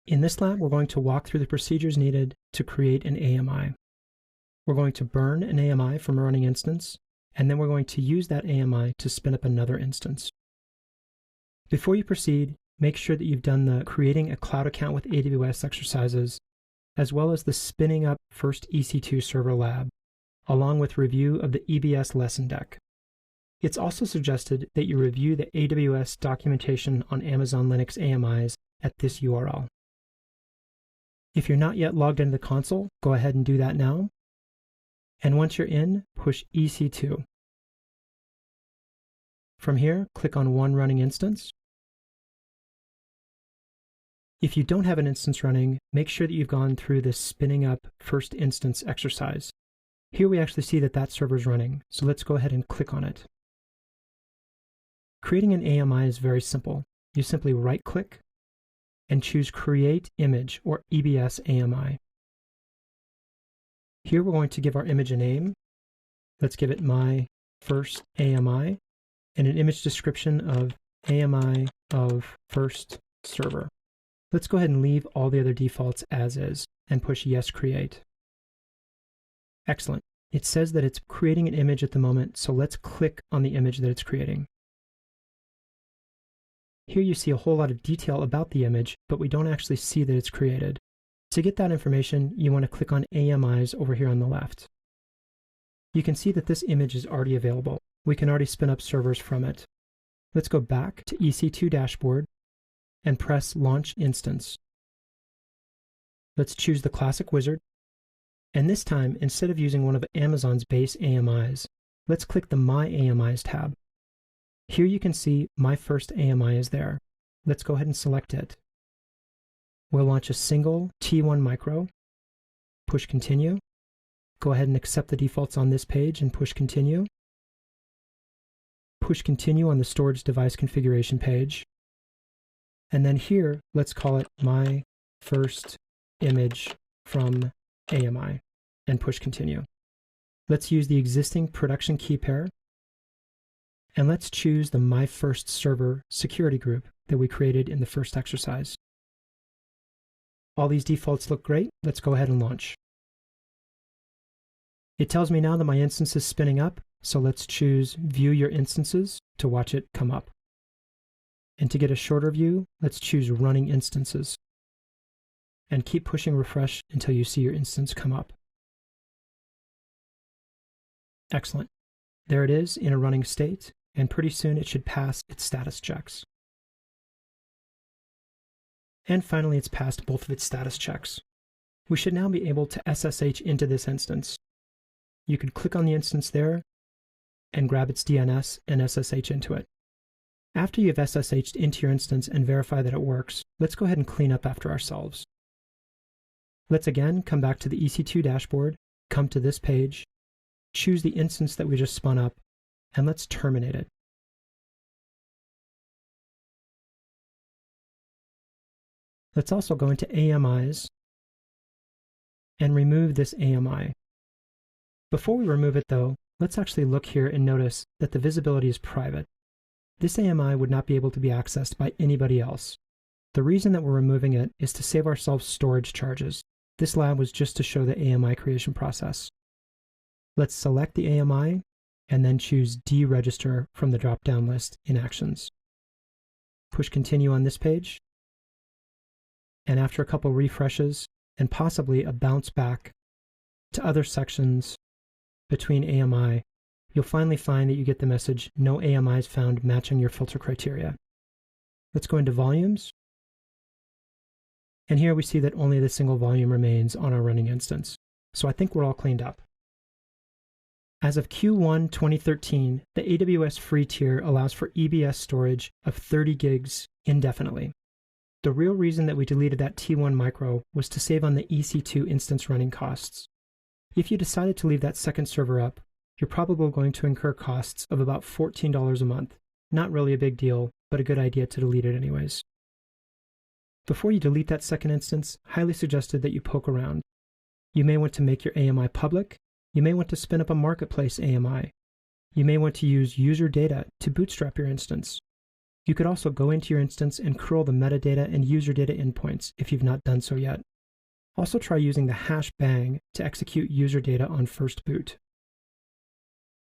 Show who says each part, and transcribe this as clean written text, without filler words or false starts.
Speaker 1: In this lab, we're going to walk through the procedures needed to create an AMI. We're going to burn an AMI from a running instance, and then we're going to use that AMI to spin up another instance. Before you proceed, make sure that you've done the creating a cloud account with AWS exercises, as well as the spinning up first EC2 server lab, along with review of the EBS lesson deck. It's also suggested that you review the AWS documentation on Amazon Linux AMIs at this URL. If you're not yet logged into the console, go ahead and do that now. And once you're in, push EC2. From here, click on One Running Instance. If you don't have an instance running, make sure that you've gone through this spinning up first instance exercise. Here we actually see that that server is running, so let's go ahead and click on it. Creating an AMI is very simple. You simply right-click and choose Create Image, or EBS AMI. Here we're going to give our image a name. Let's give it My First AMI, and an image description of AMI of First Server. Let's go ahead and leave all the other defaults as is, and push Yes, Create. Excellent. It says that it's creating an image at the moment, so let's click on the image that it's creating. Here you see a whole lot of detail about the image, but we don't actually see that it's created. To get that information, you want to click on AMIs over here on the left. You can see that this image is already available. We can already spin up servers from it. Let's go back to EC2 dashboard and press Launch Instance. Let's choose the classic wizard. And this time, instead of using one of Amazon's base AMIs, let's click the My AMIs tab. Here you can see My First AMI is there. Let's go ahead and select it. We'll launch a single T1 micro, push Continue. Go ahead and accept the defaults on this page and push Continue. Push Continue on the storage device configuration page. And then here, let's call it My First Image from AMI and push Continue. Let's use the existing production key pair, and let's choose the My First Server security group that we created in the first exercise. All these defaults look great. Let's go ahead and launch. It tells me now that my instance is spinning up, so let's choose View Your Instances to watch it come up. And to get a shorter view, let's choose Running Instances. And keep pushing refresh until you see your instance come up. Excellent. There it is in a running state, and pretty soon it should pass its status checks. And finally, it's passed both of its status checks. We should now be able to SSH into this instance. You could click on the instance there and grab its DNS and SSH into it. After you've SSH'd into your instance and verify that it works, let's go ahead and clean up after ourselves. Let's again come back to the EC2 dashboard, come to this page, choose the instance that we just spun up, and let's terminate it. Let's also go into AMIs and remove this AMI. Before we remove it though, let's actually look here and notice that the visibility is private. This AMI would not be able to be accessed by anybody else. The reason that we're removing it is to save ourselves storage charges. This lab was just to show the AMI creation process. Let's select the AMI and then choose Deregister from the drop-down list in Actions. Push Continue on this page. And after a couple refreshes and possibly a bounce back to other sections between AMI, you'll finally find that you get the message, no AMIs found matching your filter criteria. Let's go into Volumes. And here we see that only the single volume remains on our running instance. So I think we're all cleaned up. As of Q1 2013, the AWS free tier allows for EBS storage of 30 gigs indefinitely. The real reason that we deleted that T1 micro was to save on the EC2 instance running costs. If you decided to leave that second server up, you're probably going to incur costs of about $14 a month. Not really a big deal, but a good idea to delete it anyways. Before you delete that second instance, highly suggested that you poke around. You may want to make your AMI public. You may want to spin up a marketplace AMI. You may want to use user data to bootstrap your instance. You could also go into your instance and curl the metadata and user data endpoints if you've not done so yet. Also try using the #bang to execute user data on first boot.